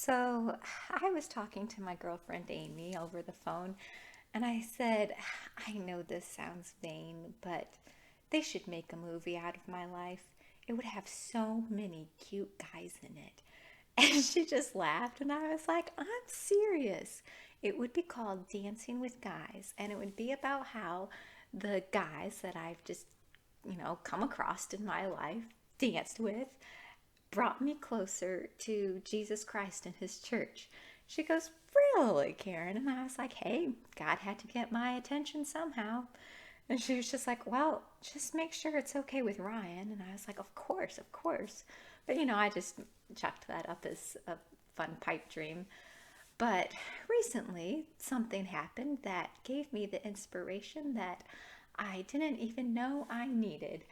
So I was talking to my girlfriend Amy over the phone, and I said, I know this sounds vain, but they should make a movie out of my life. It would have so many cute guys in it. And she just laughed, and I was like, I'm serious. It would be called Dancing with Guys, and it would be about how the guys that I've just, come across in my life, danced with, brought me closer to Jesus Christ and his church. She goes, Really, Karen? And I was like, Hey, God had to get my attention somehow. And she was just like, Well, just make sure it's okay with Ryan. And I was like, Of course, of course. But I just chucked that up as a fun pipe dream. But recently, something happened that gave me the inspiration that I didn't even know I needed.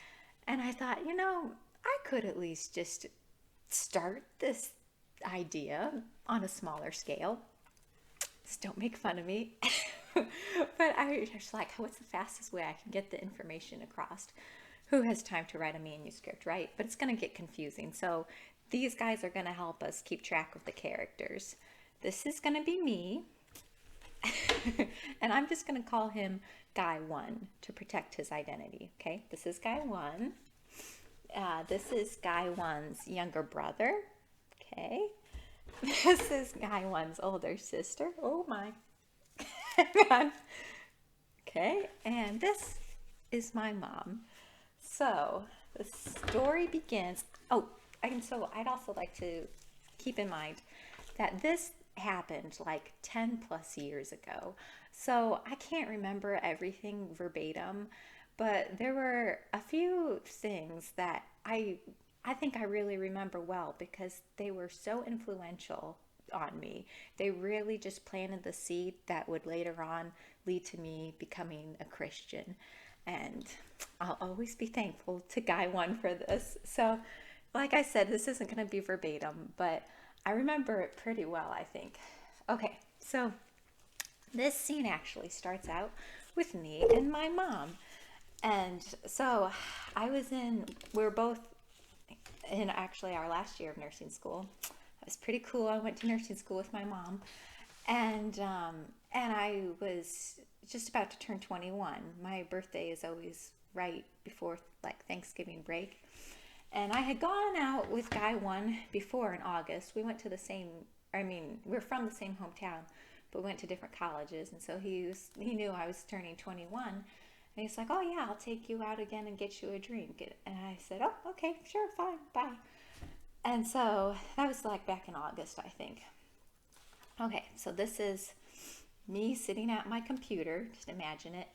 And I thought, I could at least just start this idea on a smaller scale. Just don't make fun of me. But I was like, what's the fastest way I can get the information across? Who has time to write a manuscript, right? But it's going to get confusing. So these guys are going to help us keep track of the characters. This is going to be me. And I'm just going to call him Guy 1 to protect his identity. Okay, this is Guy 1. This is Guy 1's younger brother. Okay. This is Guy 1's older sister. Oh my. Okay. And this is my mom. So the story begins. Oh, and so I'd also like to keep in mind that this happened like 10 plus years ago. So I can't remember everything verbatim, but there were a few things that I think I really remember well because they were so influential on me. They really just planted the seed that would later on lead to me becoming a Christian. And I'll always be thankful to Guy 1 for this. So, like I said, this isn't going to be verbatim, but I remember it pretty well, I think. Okay, so this scene actually starts out with me and my mom. And so we were both in actually our last year of nursing school. It was pretty cool. I went to nursing school with my mom, and I was just about to turn 21. My birthday is always right before like Thanksgiving break. And I had gone out with Guy 1 before in August. We went to we're from the same hometown, but we went to different colleges. And so he knew I was turning 21. And he's like, oh yeah, I'll take you out again and get you a drink. And I said, oh, okay, sure, fine, bye. And so that was like back in August, I think. Okay, so this is me sitting at my computer, just imagine it.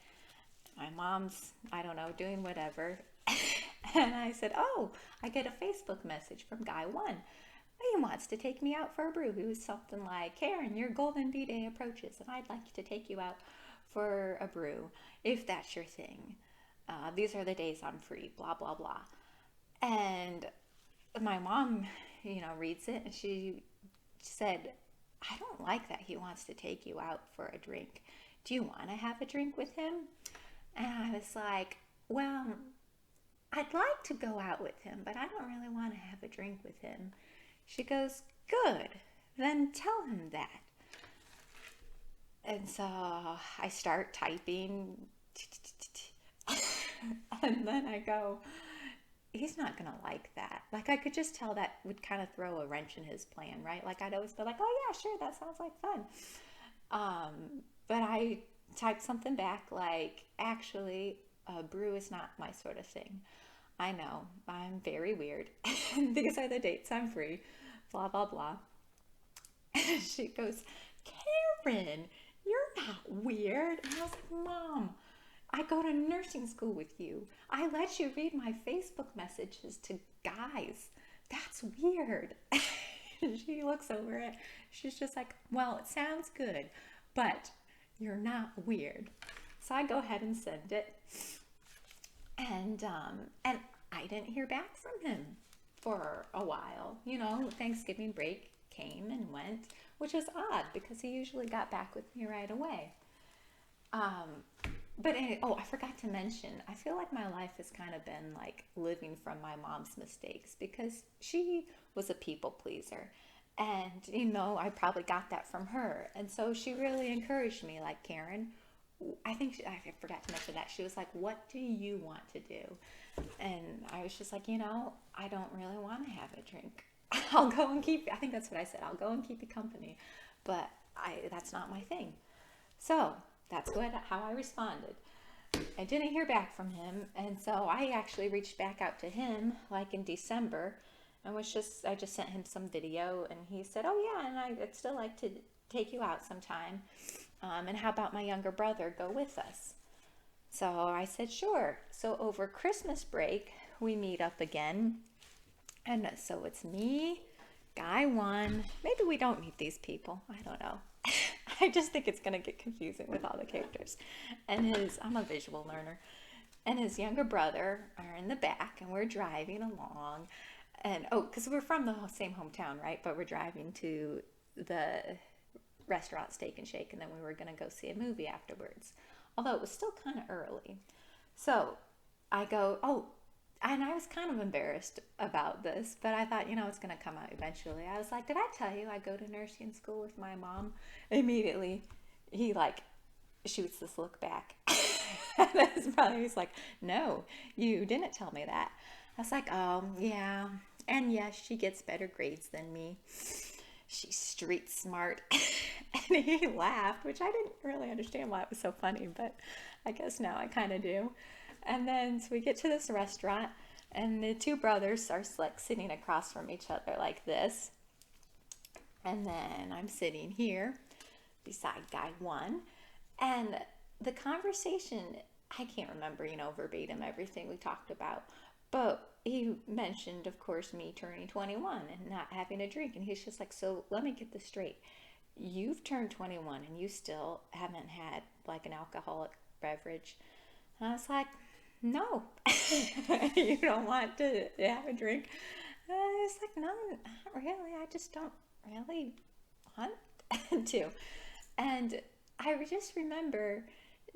My mom's, I don't know, doing whatever. And I said, oh, I get a Facebook message from Guy 1. He wants to take me out for a brew. He was something like, Karen, your Golden B-Day approaches, and I'd like to take you out for a brew, if that's your thing. These are the days I'm free, blah, blah, blah. And my mom, reads it, and she said, I don't like that he wants to take you out for a drink. Do you want to have a drink with him? And I was like, well, I'd like to go out with him, but I don't really want to have a drink with him. She goes, good, then tell him that. And so I start typing, and then I go, he's not going to like that. Like, I could just tell that would kind of throw a wrench in his plan, right? Like, I'd always be like, oh yeah, sure, that sounds like fun. But I typed something back like, actually, a brew is not my sort of thing. I know, I'm very weird. These are the dates I'm free, blah, blah, blah. And she goes, Karen, you're not weird. And I was like, Mom, I go to nursing school with you. I let you read my Facebook messages to guys. That's weird. And she looks over it. She's just like, well, it sounds good, but you're not weird. So I go ahead and send it. And I didn't hear back from him for a while. Thanksgiving break came and went, which is odd because he usually got back with me right away. But anyway, I forgot to mention, I feel like my life has kind of been like living from my mom's mistakes because she was a people pleaser. And, I probably got that from her. And so she really encouraged me, like, Karen, I forgot to mention that. She was like, what do you want to do? And I was just like, I don't really want to have a drink. I'll go and I think that's what I said. I'll go and keep you company. But that's not my thing. So that's how I responded. I didn't hear back from him. And so I actually reached back out to him like in December. And I just sent him some video, and he said, oh yeah, and I'd still like to take you out sometime. And how about my younger brother go with us? So I said, sure. So over Christmas break, we meet up again. And so it's me, guy one. Maybe we don't meet these people. I don't know. I just think it's going to get confusing with all the characters. And I'm a visual learner. And his younger brother are in the back, and we're driving along. And, because we're from the same hometown, right? But we're driving to the restaurant Steak and Shake, and then we were going to go see a movie afterwards. Although it was still kind of early. So I go, and I was kind of embarrassed about this, but I thought, it's going to come out eventually. I was like, did I tell you I go to nursing school with my mom? Immediately, he shoots this look back. And his brother, he's like, no, you didn't tell me that. I was like, oh, yeah. And yes, she gets better grades than me. She's street smart. And he laughed, which I didn't really understand why it was so funny, but I guess now I kind of do. And then so we get to this restaurant, and the two brothers are sitting across from each other like this. And then I'm sitting here beside guy one. And the conversation, I can't remember, verbatim everything we talked about. But he mentioned, of course, me turning 21 and not having a drink. And he's just like, so let me get this straight. You've turned 21 and you still haven't had like an alcoholic beverage. And I was like, no, you don't want to have a drink. And it's like, no, not really. I just don't really want to. And I just remember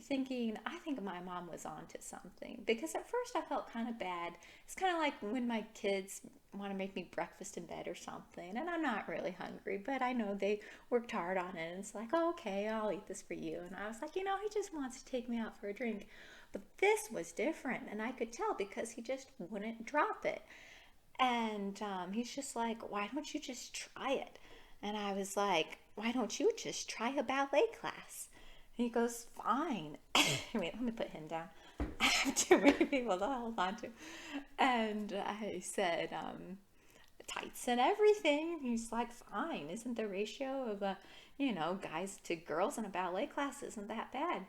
thinking, I think my mom was onto something, because at first I felt kind of bad. It's kind of like when my kids want to make me breakfast in bed or something, and I'm not really hungry, but I know they worked hard on it, and it's like, oh, okay, I'll eat this for you. And I was like, he just wants to take me out for a drink. But this was different, and I could tell because he just wouldn't drop it. And he's just like, why don't you just try it? And I was like, why don't you just try a ballet class? He goes, fine. Wait, let me put him down. I have too many people to hold on to. And I said, tights and everything. He's like, fine. Isn't the ratio of, guys to girls in a ballet class isn't that bad?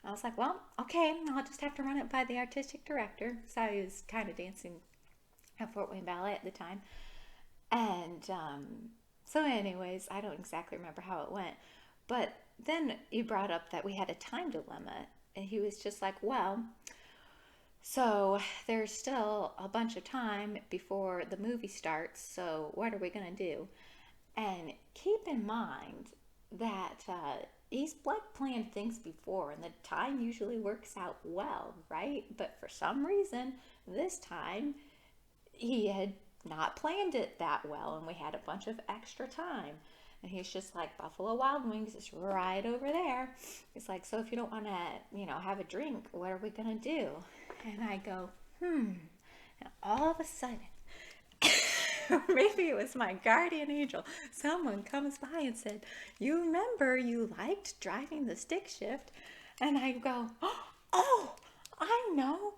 I was like, well, okay, I'll just have to run it by the artistic director. So I was kind of dancing at Fort Wayne Ballet at the time. And so anyways, I don't exactly remember how it went. But then he brought up that we had a time dilemma, and he was just like, well, so there's still a bunch of time before the movie starts, so what are we going to do? And keep in mind that he's planned things before, and the time usually works out well, right? But for some reason, this time, he had not planned it that well, and we had a bunch of extra time. And he's just like, Buffalo Wild Wings is right over there. He's like, so if you don't want to, have a drink, what are we going to do? And I go, And all of a sudden, maybe it was my guardian angel, someone comes by and said, you remember you liked driving the stick shift? And I go, oh, I know.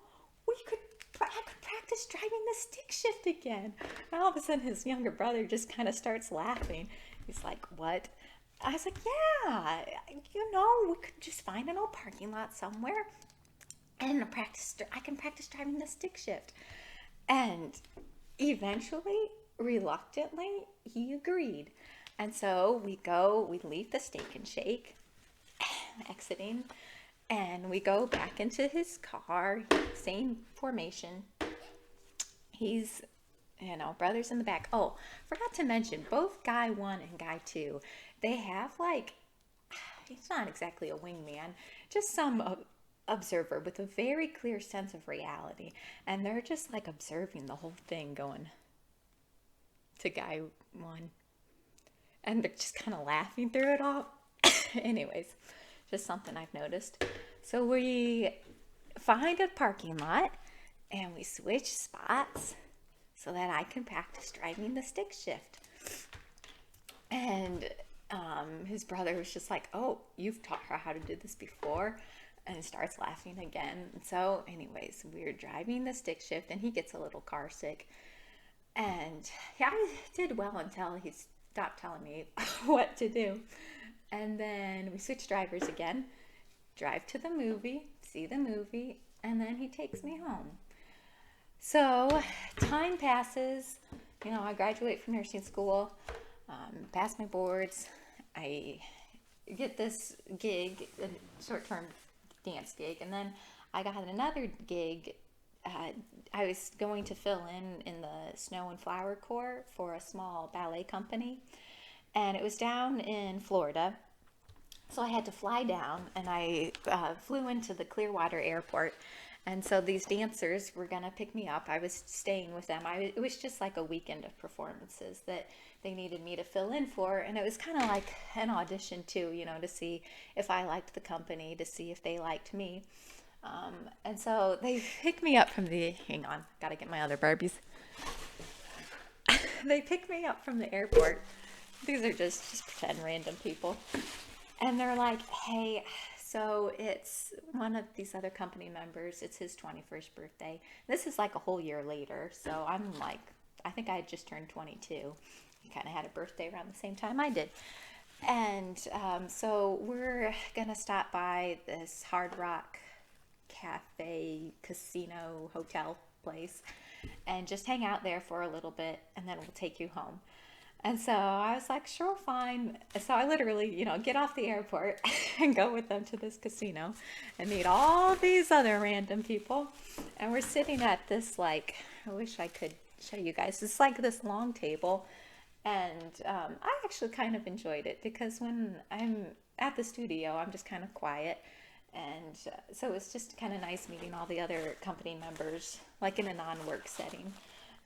I could practice driving the stick shift again. And all of a sudden, his younger brother just kind of starts laughing. He's like, what? I was like, yeah, we could just find an old parking lot somewhere and I can practice driving the stick shift. And eventually, reluctantly, he agreed. And so we leave the Steak and Shake, exiting, and we go back into his car, same formation. He's brothers in the back. Oh, forgot to mention, both guy one and guy two, they have he's not exactly a wingman, just some observer with a very clear sense of reality. And they're just observing the whole thing going to guy one. and they're just kind of laughing through it all. Anyways, just something I've noticed. So we find a parking lot and we switch spots so that I can practice driving the stick shift. And his brother was just like, oh, you've taught her how to do this before? And starts laughing again. So anyways, we're driving the stick shift and he gets a little car sick. And yeah, I did well until he stopped telling me what to do. And then we switch drivers again, drive to the movie, see the movie, and then he takes me home. So time passes, I graduate from nursing school, pass my boards, I get this gig, a short-term dance gig, and then I got another gig. I was going to fill in the snow and flower corps for a small ballet company, and it was down in Florida. So I had to fly down, and I flew into the Clearwater airport. And so these dancers were going to pick me up. I was staying with them. It was just like a weekend of performances that they needed me to fill in for. And it was kind of like an audition too, to see if I liked the company, to see if they liked me. And so they picked me up from hang on, got to get my other Barbies. They picked me up from the airport. These are just pretend random people. And they're like, hey, so it's one of these other company members. It's his 21st birthday. This is like a whole year later. So I'm like, I think I had just turned 22. He kind of had a birthday around the same time I did. And so we're going to stop by this Hard Rock Cafe, Casino, Hotel place and just hang out there for a little bit, and then we'll take you home. And so I was like, sure, fine. So I literally, get off the airport and go with them to this casino and meet all these other random people. And we're sitting at this, I wish I could show you guys. It's like this long table. And I actually kind of enjoyed it because when I'm at the studio, I'm just kind of quiet. And so it was just kind of nice meeting all the other company members, like in a non-work setting.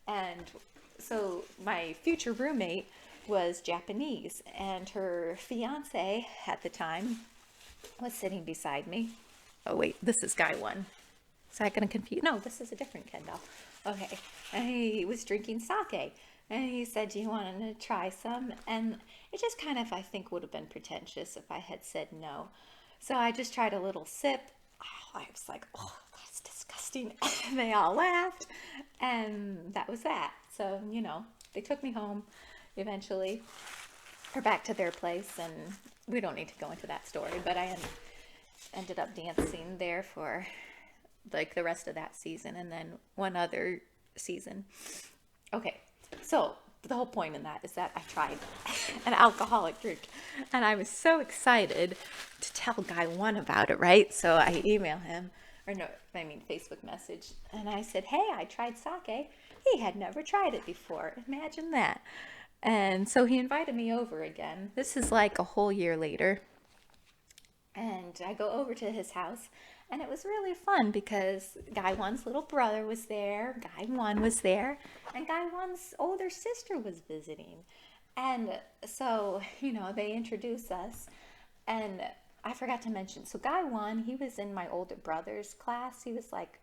And so my future roommate was Japanese, and her fiance at the time was sitting beside me. Oh wait, this is guy one. Is that gonna confuse? No, this is a different Ken doll. Okay, and he was drinking sake, and he said, do you want to try some? And it just kind of, I think, would have been pretentious if I had said no. So I just tried a little sip. Oh, I was like, oh, that's disgusting. And they all laughed, and that was that. So, they took me home eventually, or back to their place, and we don't need to go into that story, but I ended up dancing there for the rest of that season and then one other season. Okay, so the whole point in that is that I tried an alcoholic drink, and I was so excited to tell guy one about it, right? So I email him, Facebook message, and I said, hey, I tried sake. He had never tried it before. Imagine that. And so he invited me over again. This is like a whole year later. And I go over to his house, and it was really fun because Guy One's little brother was there, Guy One was there, and Guy One's older sister was visiting. And so, they introduced us, and I forgot to mention, so Guy One, he was in my older brother's class. He was like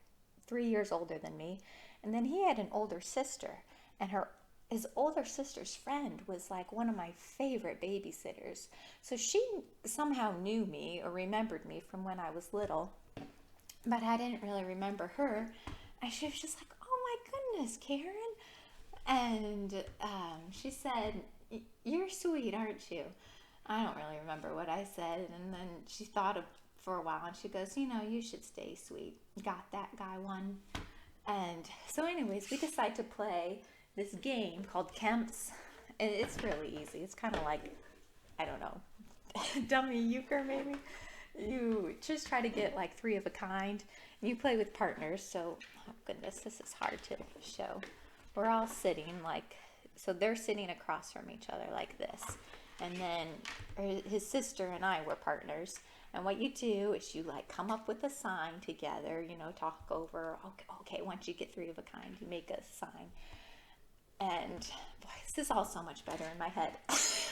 3 years older than me. And then he had an older sister, and his older sister's friend was like one of my favorite babysitters. So she somehow knew me or remembered me from when I was little, but I didn't really remember her. And she was just like, oh my goodness, Karen. And she said, you're sweet, aren't you? I don't really remember what I said. And then she thought for a while, and she goes, you should stay sweet. Got that, Guy One? And so anyways, we decide to play this game called Kemp's. And it's really easy. It's kind of like, I don't know, dummy euchre maybe. You just try to get like 3 of a kind. And you play with partners. So, oh goodness, this is hard to show. We're all sitting so they're sitting across from each other like this. And then his sister and I were partners. And what you do is you come up with a sign together, talk over, okay, once you get 3 of a kind, you make a sign. And boy, this is all so much better in my head.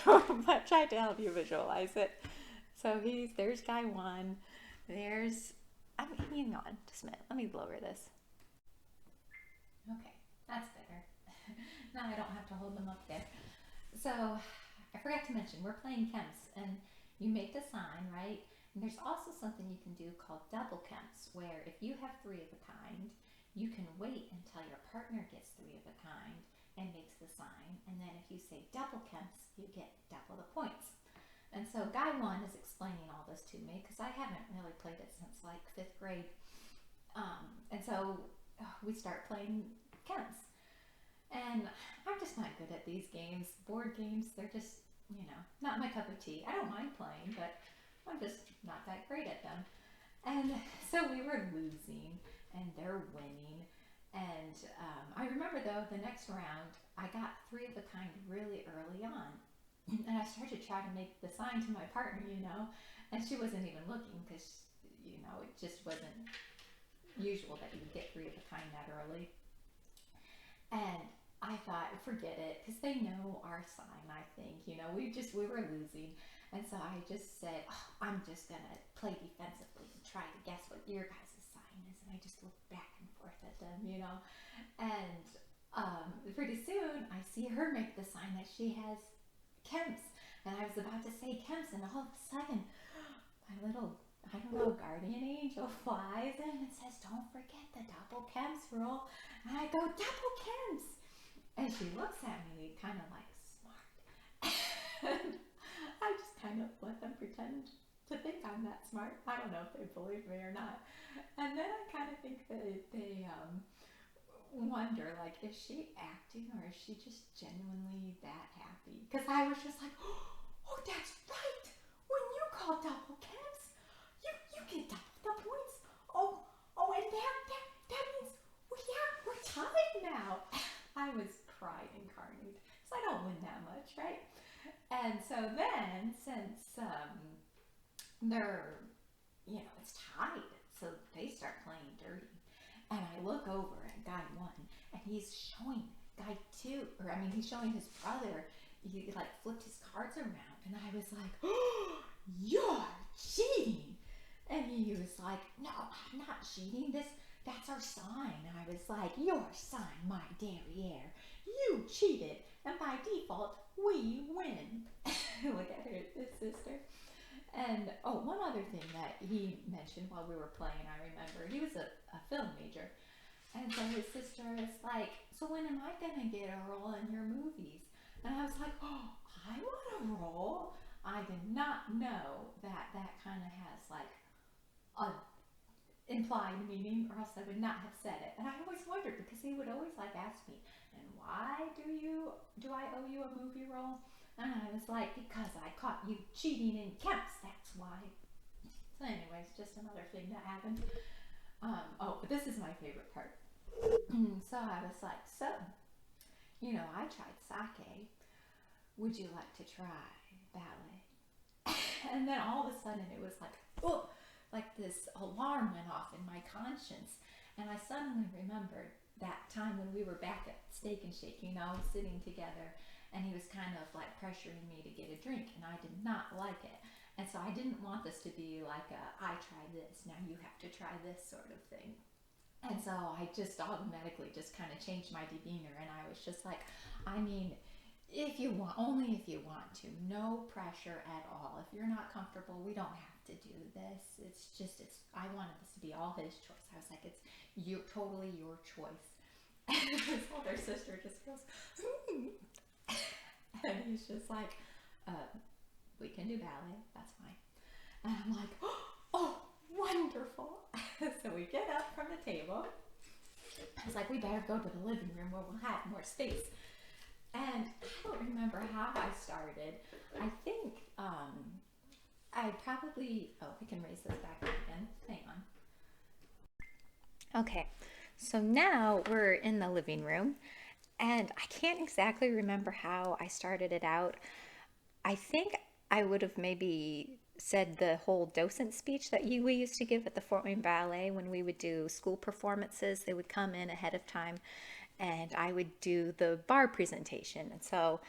but tried to help you visualize it. So there's guy one. I'm hanging on just a minute. Let me lower this. Okay, that's better. Now I don't have to hold them up there. So I forgot to mention, we're playing Kemps, and you make the sign, right? And there's also something you can do called double Kemps, where if you have three of a kind, you can wait until your partner gets three of a kind and makes the sign. And then if you say double Kemps, you get double the points. And so guy one is explaining all this to me because I haven't really played it since like 5th grade. And so we start playing Kemps. And I'm just not good at these games. Board games, they're just, not my cup of tea. I don't mind playing, but I'm just not that great at them. And so we were losing and they're winning. And I remember though, the next round, I got three of a kind really early on. And I started to try to make the sign to my partner, and she wasn't even looking because, it just wasn't usual that you would get three of a kind that early. And I thought, forget it, because they know our sign, I think. We were losing. And so I just said, I'm just going to play defensively and try to guess what your guys' sign is. And I just looked back and forth at them, And pretty soon I see her make the sign that she has Kemps. And I was about to say Kemps, and all of a sudden, my little, guardian angel flies in and says, don't forget the double Kemps rule. And I go, double Kemps. And she looks at me kind of like, smart. And I just kind of let them pretend to think I'm that smart. I don't know if they believe me or not. And then I kind of think that they wonder, like, is she acting or is she just genuinely that happy? Because I was just like, oh, that's right. When you call double Kemps, you get double the points. Oh, and that means we're tied now. I was pride incarnate, so I don't win that much, right? And so then, since they're, it's tied, so they start playing dirty. And I look over at guy one, and he's showing guy two, he's showing his brother. He like flipped his cards around, and I was like, oh, you're cheating. And he was like, no, I'm not cheating. That's our sign. And I was like, your sign, my derriere. You cheated, and by default, we win. Look at his sister. And one other thing that he mentioned while we were playing, I remember, he was a film major. And so his sister was like, so when am I going to get a role in your movies? And I was like, oh, I want a role. I did not know that kind of has like a implied meaning, or else I would not have said it. And I always wondered, because he would always like ask me, and why do I owe you a movie role? And I was like, because I caught you cheating in Kemps, that's why. So anyways, just another thing that happened. But this is my favorite part. So I was like, so, I tried sake. Would you like to try ballet? And then all of a sudden it was like, oh, like this alarm went off in my conscience. And I suddenly remembered that time when we were back at Steak and Shake, sitting together, and he was kind of like pressuring me to get a drink, and I did not like it. And so I didn't want this to be like I tried this, now you have to try this sort of thing. And so I just automatically just kind of changed my demeanor, and I was just like, if you want, only if you want to, no pressure at all. If you're not comfortable, we don't have to do this. I wanted this to be all his choice. I was like, it's totally your choice. And his older sister just goes, and he's just like, we can do ballet, that's fine. And I'm like, oh, wonderful. So we get up from the table. I was like, we better go to the living room where we'll have more space. And I don't remember how I started. I think I probably, I can raise this back up again. Hang on. Okay, so now we're in the living room, and I can't exactly remember how I started it out. I think I would have maybe said the whole docent speech that we used to give at the Fort Wayne Ballet when we would do school performances. They would come in ahead of time, and I would do the bar presentation. And so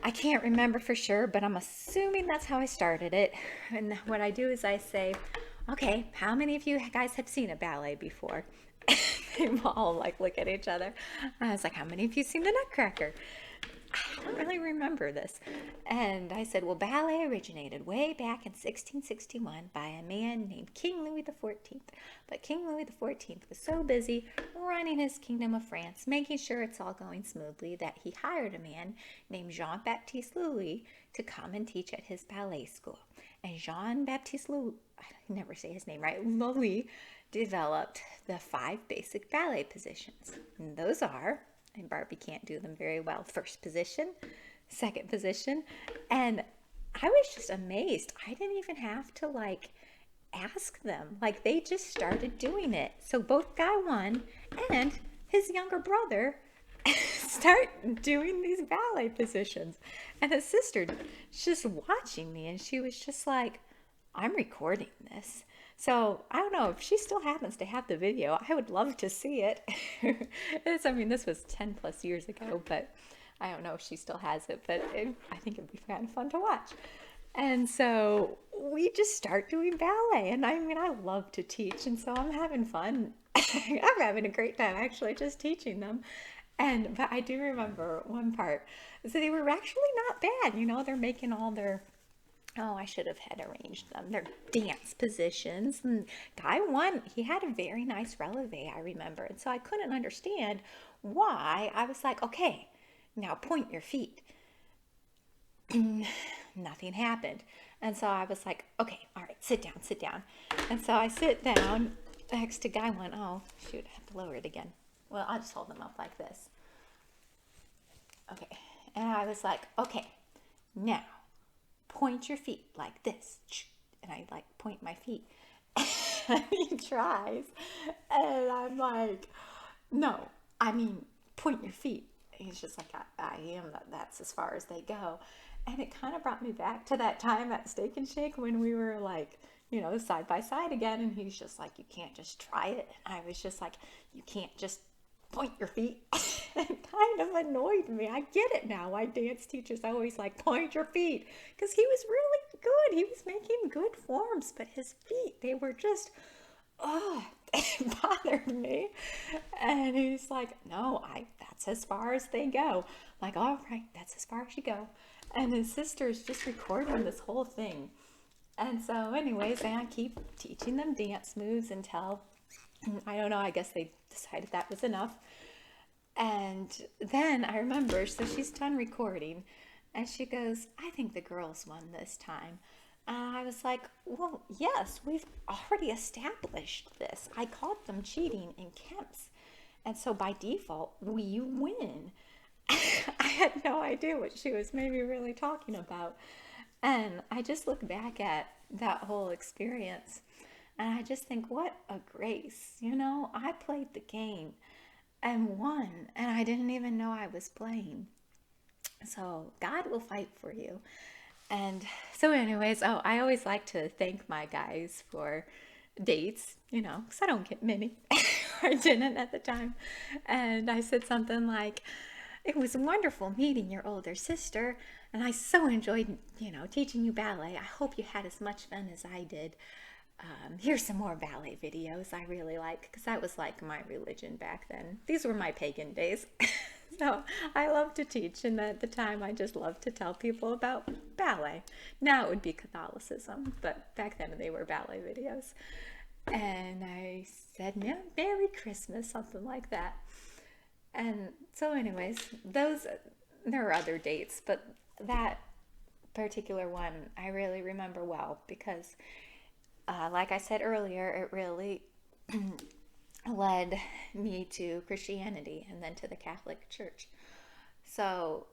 I can't remember for sure, but I'm assuming that's how I started it. And what I do is I say, okay, how many of you guys have seen a ballet before? They all like look at each other. I was like, how many of you seen the Nutcracker? I don't really remember this. And I said, well, ballet originated way back in 1661 by a man named King Louis XIV. But King Louis XIV was so busy running his kingdom of France, making sure it's all going smoothly, that he hired a man named Jean-Baptiste Louis to come and teach at his ballet school. And Jean-Baptiste Louis, I never say his name right, Louis, developed the 5 basic ballet positions. And those are, and Barbie can't do them very well, first position, second position, and I was just amazed. I didn't even have to like ask them. Like they just started doing it. So both Guy 1 and his younger brother start doing these ballet positions. And his sister just watching me, and she was just like, I'm recording this. So I don't know if she still happens to have the video. I would love to see it. This was 10 plus years ago, but I don't know if she still has it, but I think it'd be kind of fun to watch. And so we just start doing ballet, and I love to teach, and so I'm having fun. I'm having a great time actually just teaching them. But I do remember one part. So they were actually not bad. They're making all their, oh, I should have had arranged them, their dance positions. And Guy 1, he had a very nice releve, I remember. And so I couldn't understand why. I was like, okay, now point your feet. Nothing happened. And so I was like, okay, all right, sit down, sit down. And so I sit down next to Guy 1. Oh, shoot, I have to lower it again. Well, I'll just hold them up like this. Okay. And I was like, okay, now point your feet like this. And I like point my feet. And he tries. And I'm like, no, point your feet. And he's just like, I am. That's as far as they go. And it kind of brought me back to that time at Steak and Shake when we were like, side by side again. And he's just like, you can't just try it. And I was just like, you can't just point your feet. It kind of annoyed me. I get it now why dance teachers always like point your feet, because he was really good. He was making good forms, but his feet, they were just, it bothered me. And he's like, no, that's as far as they go. I'm like, all right, that's as far as you go. And his sister's just recording this whole thing. And so anyways, I keep teaching them dance moves until, I don't know, I guess they decided that was enough. And then I remember, so she's done recording, and she goes, I think the girls won this time. And I was like, well, yes, we've already established this. I caught them cheating in Kemp's. And so by default, we win. I had no idea what she was maybe really talking about. And I just look back at that whole experience, and I just think, what a grace. I played the game and won, and I didn't even know I was playing. So God will fight for you. And so anyways, I always like to thank my guys for dates, because I don't get many. I didn't at the time. And I said something like, it was wonderful meeting your older sister, and I so enjoyed, teaching you ballet. I hope you had as much fun as I did. Here's some more ballet videos I really like, because that was like my religion back then. These were my pagan days. So I love to teach, and at the time I just loved to tell people about ballet. Now it would be Catholicism, but back then they were ballet videos. And I said, Merry Christmas, something like that. And so anyways, there are other dates, but that particular one I really remember well, because like I said earlier, it really led me to Christianity and then to the Catholic Church. So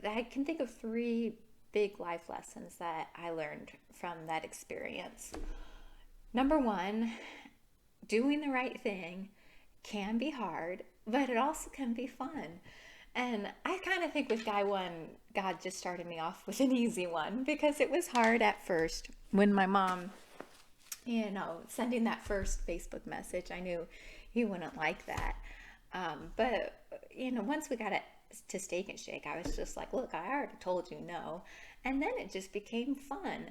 I can think of 3 big life lessons that I learned from that experience. Number 1, doing the right thing can be hard, but it also can be fun. And I kind of think with Guy 1, God just started me off with an easy one, because it was hard at first when my mom, sending that first Facebook message. I knew he wouldn't like that. But once we got it to Steak and Shake. I was just like, look, I already told you no. And then it just became fun.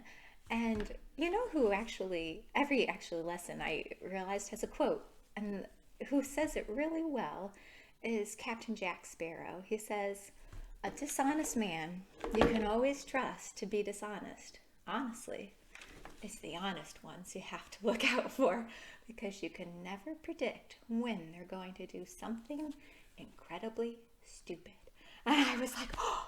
And you know who actually, every actually lesson I realized has a quote, and who says it really well is Captain Jack Sparrow. He says, a dishonest man you can always trust to be dishonest. Honestly, it's the honest ones you have to look out for, because you can never predict when they're going to do something incredibly stupid. And I was like, oh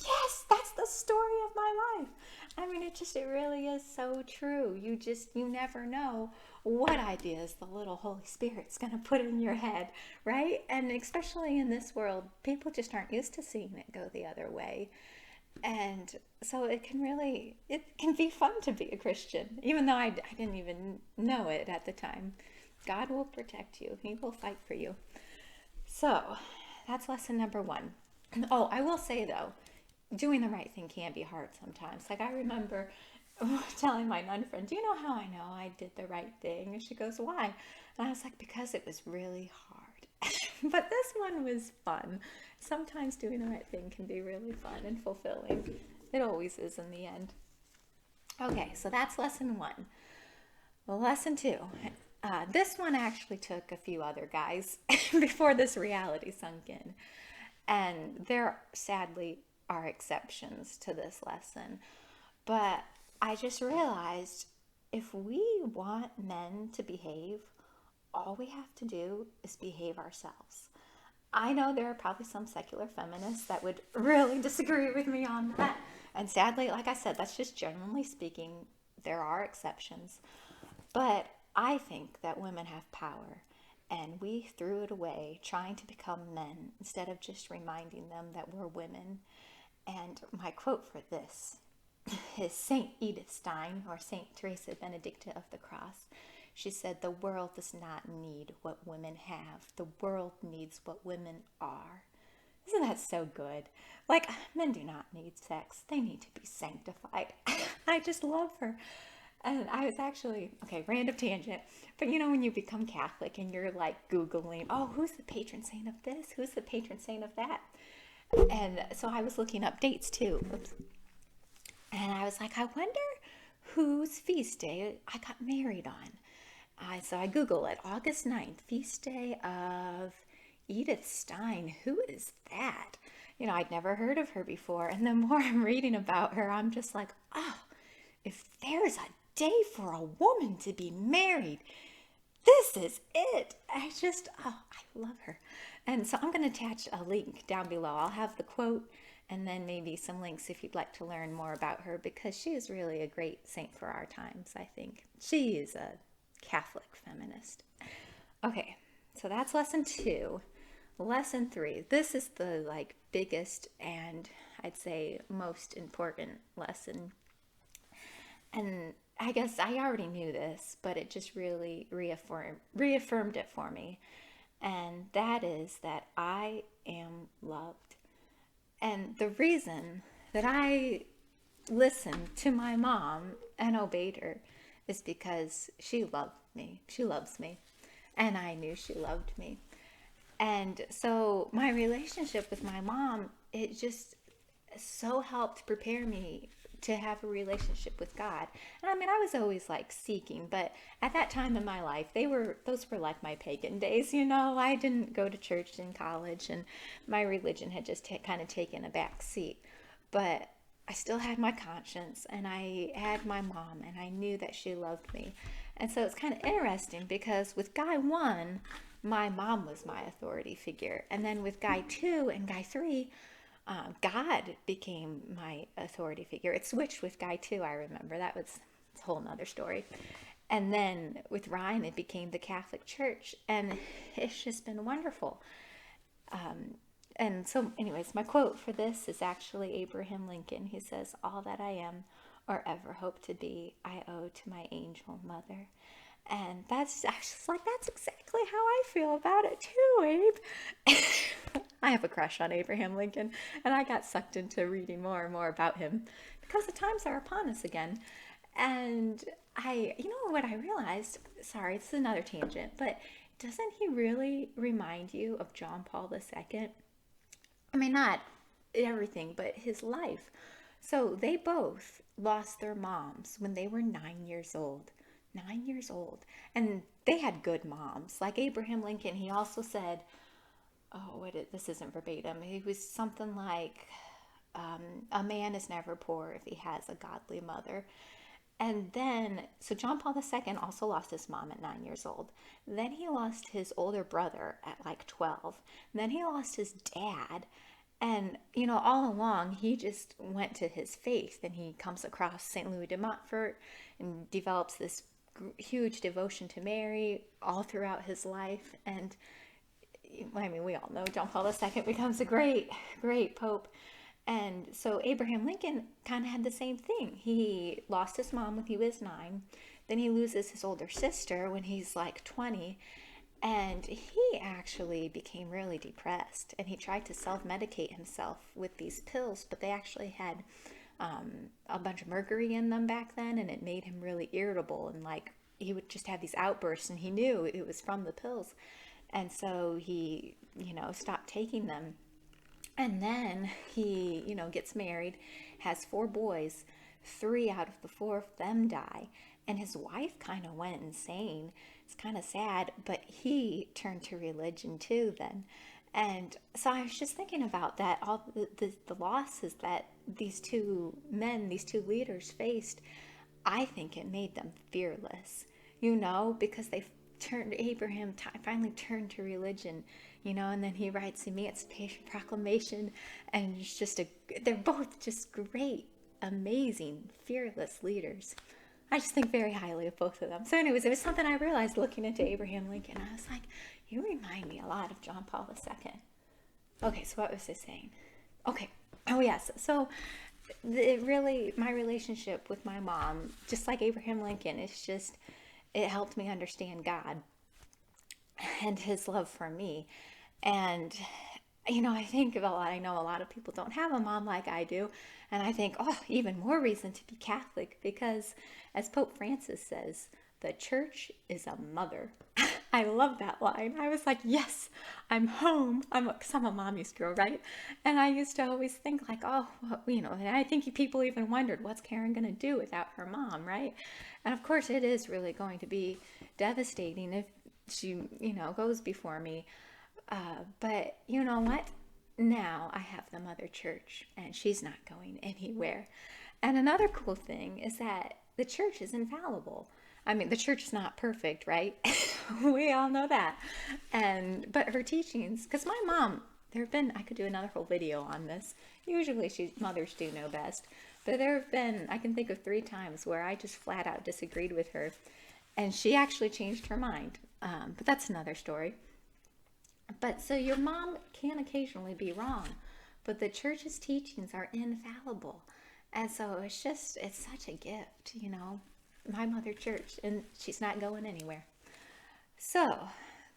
yes, that's the story of my life. I mean, it really is so true. You never know what ideas the little Holy Spirit's going to put in your head, right? And especially in this world, people just aren't used to seeing it go the other way. And so it can be fun to be a Christian, even though I didn't even know it at the time. God will protect you. He will fight for you. So that's lesson number 1. Oh, I will say though, doing the right thing can be hard sometimes. Like I remember telling my nun friend, do you know how I know I did the right thing? And she goes, why? And I was like, because it was really hard. But this one was fun. Sometimes doing the right thing can be really fun and fulfilling. It always is in the end. Okay, so that's lesson 1. Well, lesson 2. This one actually took a few other guys before this reality sunk in. And there sadly are exceptions to this lesson. But I just realized if we want men to behave, all we have to do is behave ourselves. I know there are probably some secular feminists that would really disagree with me on that. And sadly, like I said, that's just generally speaking, there are exceptions. But I think that women have power, and we threw it away trying to become men instead of just reminding them that we're women. And my quote for this is Saint Edith Stein, or Saint Teresa Benedicta of the Cross. She said, the world does not need what women have. The world needs what women are. Isn't that so good? Like, men do not need sex. They need to be sanctified. I just love her. And I was actually, okay, random tangent, but you know when you become Catholic and you're like Googling, oh, who's the patron saint of this? Who's the patron saint of that? And so I was looking up dates too. Oops. And I was like, I wonder whose feast day I got married on. So I Google it, August 9th, feast day of Edith Stein. Who is that? You know, I'd never heard of her before. And the more I'm reading about her, I'm just like, oh, if there's a day for a woman to be married, this is it. I love her. And so I'm going to attach a link down below. I'll have the quote and then maybe some links if you'd like to learn more about her, because she is really a great saint for our times, I think. She is a Catholic feminist. Okay, so that's lesson 2. Lesson 3. This is the biggest and I'd say most important lesson. And I guess I already knew this, but it just really reaffirmed it for me. And that is that I am loved. And the reason that I listened to my mom and obeyed her is because she loved me. She loves me. And I knew she loved me. And so my relationship with my mom, it just so helped prepare me to have a relationship with God. And I mean, I was always seeking, but at that time in my life, those were like my pagan days, you know. I didn't go to church in college, and my religion had just kind of taken a back seat. But I still had my conscience, and I had my mom, and I knew that she loved me. And so it's kind of interesting because with Guy 1, my mom was my authority figure. And then with Guy 2 and Guy 3, God became my authority figure. It switched with Guy 2, I remember. That was a whole nother story. And then with Ryan, it became the Catholic Church. And it's just been wonderful. And so anyways, my quote for this is actually Abraham Lincoln. He says, all that I am or ever hope to be, I owe to my angel mother. And that's actually that's exactly how I feel about it too, Abe. I have a crush on Abraham Lincoln, and I got sucked into reading more and more about him because the times are upon us again. And you know what I realized? Sorry, this is another tangent, but doesn't he really remind you of John Paul II? I mean, not everything, but his life. So they both lost their moms when they were 9 years old. 9 years old. And they had good moms. Like Abraham Lincoln, he also said, this isn't verbatim. He was something like, a man is never poor if he has a godly mother. And then, so John Paul II also lost his mom at 9 years old. Then he lost his older brother at like 12. And then he lost his dad. And, all along, he just went to his faith, and he comes across St. Louis de Montfort and develops this huge devotion to Mary all throughout his life. And I mean, we all know John Paul II becomes a great, great pope. And so Abraham Lincoln kind of had the same thing. He lost his mom when he was 9. Then he loses his older sister when he's like 20. And he actually became really depressed. And he tried to self-medicate himself with these pills, but they actually had a bunch of mercury in them back then. And it made him really irritable. And like, he would just have these outbursts, and he knew it was from the pills. And so he, stopped taking them. And then he, gets married, has 4 boys. 3 out of the 4 of them die. And his wife kind of went insane. It's kind of sad, but he turned to religion too then. And so I was just thinking about that, all the losses that these 2 men, these 2 leaders faced. I think it made them fearless, because they Abraham finally turned to religion, and then he writes the Emancipation Proclamation, and it's just they're both just great, amazing, fearless leaders. I just think very highly of both of them. So anyways, it was something I realized looking into Abraham Lincoln. I was like, you remind me a lot of John Paul II. Okay, so what was I saying? Okay, oh yes, so my relationship with my mom, just like Abraham Lincoln, it helped me understand God and his love for me. And, I know a lot of people don't have a mom like I do. And I think, even more reason to be Catholic, because as Pope Francis says, the church is a mother. I love that line. I was like, yes, I'm home. Because I'm a mommy's girl, right? And I used to always think like, and I think people even wondered, what's Karen going to do without her mom, right? And of course, it is really going to be devastating if she, goes before me. But you know what? Now I have the Mother Church, and she's not going anywhere. And another cool thing is that the church is infallible. I mean, the church is not perfect, right? We all know that. But her teachings, because my mom, I could do another whole video on this. Usually mothers do know best. But there have been, I can think of 3 times where I just flat out disagreed with her. And she actually changed her mind. But that's another story. But so your mom can occasionally be wrong, but the church's teachings are infallible. And so it's such a gift, my Mother Church, and she's not going anywhere. So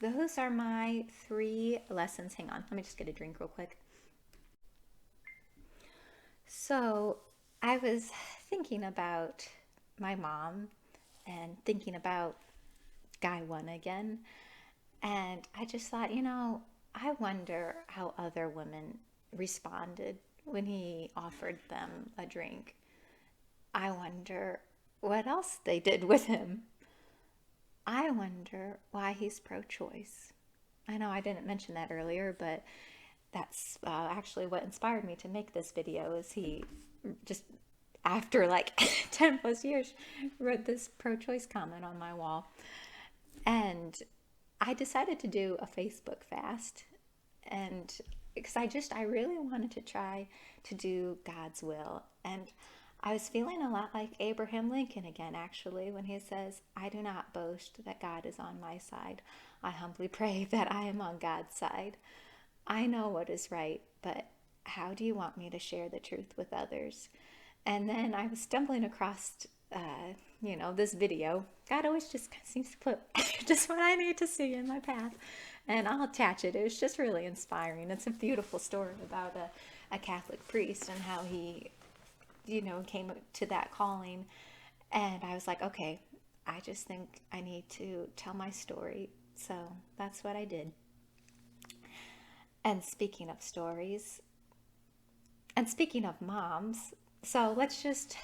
those are my 3 lessons. Hang on, let me just get a drink real quick. So I was thinking about my mom and thinking about Guy 1 again. And I just thought, I wonder how other women responded when he offered them a drink. I wonder what else they did with him. I wonder why he's pro-choice. I know I didn't mention that earlier, but that's actually what inspired me to make this video. Is he just, after like 10 plus years, wrote this pro-choice comment on my wall. And I decided to do a Facebook fast, and because I really wanted to try to do God's will. And I was feeling a lot like Abraham Lincoln again, actually, when he says, I do not boast that God is on my side. I humbly pray that I am on God's side. I know what is right, but how do you want me to share the truth with others? And then I was stumbling across this video. God always just seems to put just what I need to see in my path, and I'll attach it. It was just really inspiring. It's a beautiful story about a Catholic priest and how he, came to that calling. And I was like, okay, I just think I need to tell my story. So that's what I did. And speaking of stories, and speaking of moms, so let's just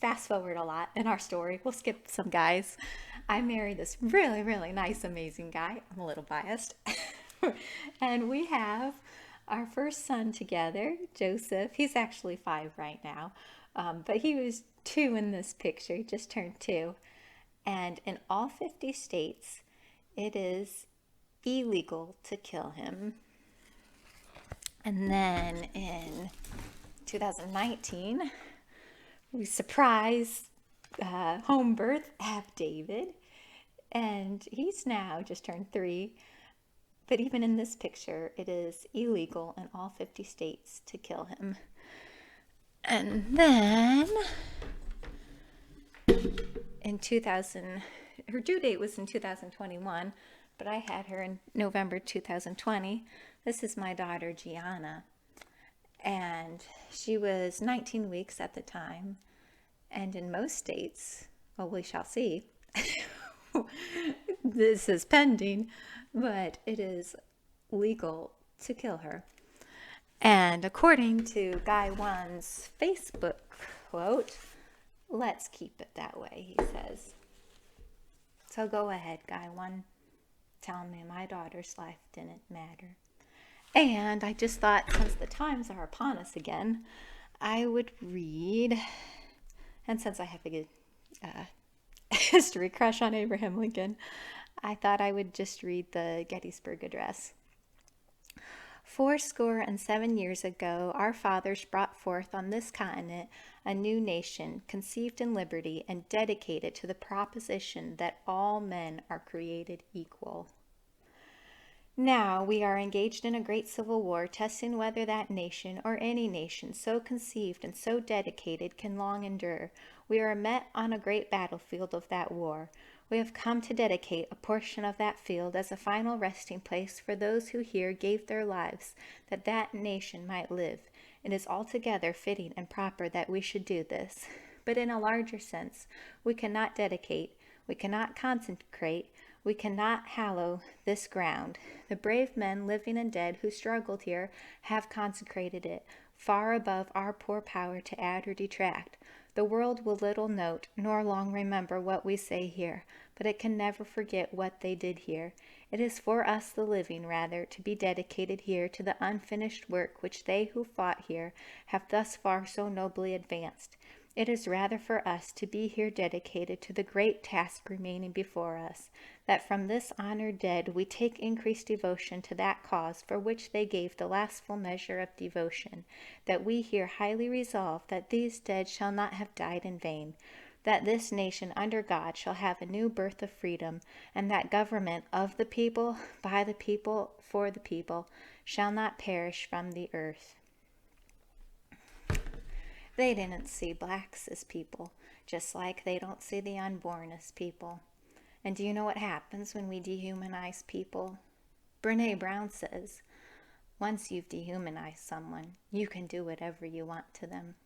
fast forward a lot in our story. We'll skip some guys. I married this really, really nice, amazing guy. I'm a little biased. And we have our first son together, Joseph. He's actually 5 right now, but he was 2 in this picture. He just turned 2. And in all 50 states, it is illegal to kill him. And then in 2019, we surprise home birth have David, and he's now just turned 3. But even in this picture, it is illegal in all 50 states to kill him. And then in 2000, her due date was in 2021, but I had her in November 2020. This is my daughter, Gianna. And she was 19 weeks at the time. And in most states, well, we shall see, this is pending, but it is legal to kill her. And according to Guy One's Facebook quote, let's keep it that way, he says. So go ahead, Guy One. Tell me my daughter's life didn't matter. And I just thought, since the times are upon us again, I would read, and since I have a good history crush on Abraham Lincoln, I thought I would just read the Gettysburg Address. 77 years ago, our fathers brought forth on this continent a new nation, conceived in liberty and dedicated to the proposition that all men are created equal. Now we are engaged in a great civil war, testing whether that nation or any nation so conceived and so dedicated can long endure. We are met on a great battlefield of that war. We have come to dedicate a portion of that field as a final resting place for those who here gave their lives, that that nation might live. It is altogether fitting and proper that we should do this. But in a larger sense, we cannot dedicate, we cannot consecrate, we cannot hallow this ground. The brave men, living and dead, who struggled here, have consecrated it, far above our poor power to add or detract. The world will little note, nor long remember what we say here, but it can never forget what they did here. It is for us, the living, rather, to be dedicated here to the unfinished work which they who fought here have thus far so nobly advanced. It is rather for us to be here dedicated to the great task remaining before us, that from this honored dead we take increased devotion to that cause for which they gave the last full measure of devotion, that we here highly resolve that these dead shall not have died in vain, that this nation under God shall have a new birth of freedom, and that government of the people, by the people, for the people, shall not perish from the earth. They didn't see blacks as people, just like they don't see the unborn as people. And do you know what happens when we dehumanize people? Brene Brown says, once you've dehumanized someone, you can do whatever you want to them.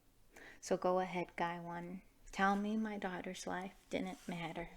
So go ahead, Guy One. Tell me my daughter's life didn't matter.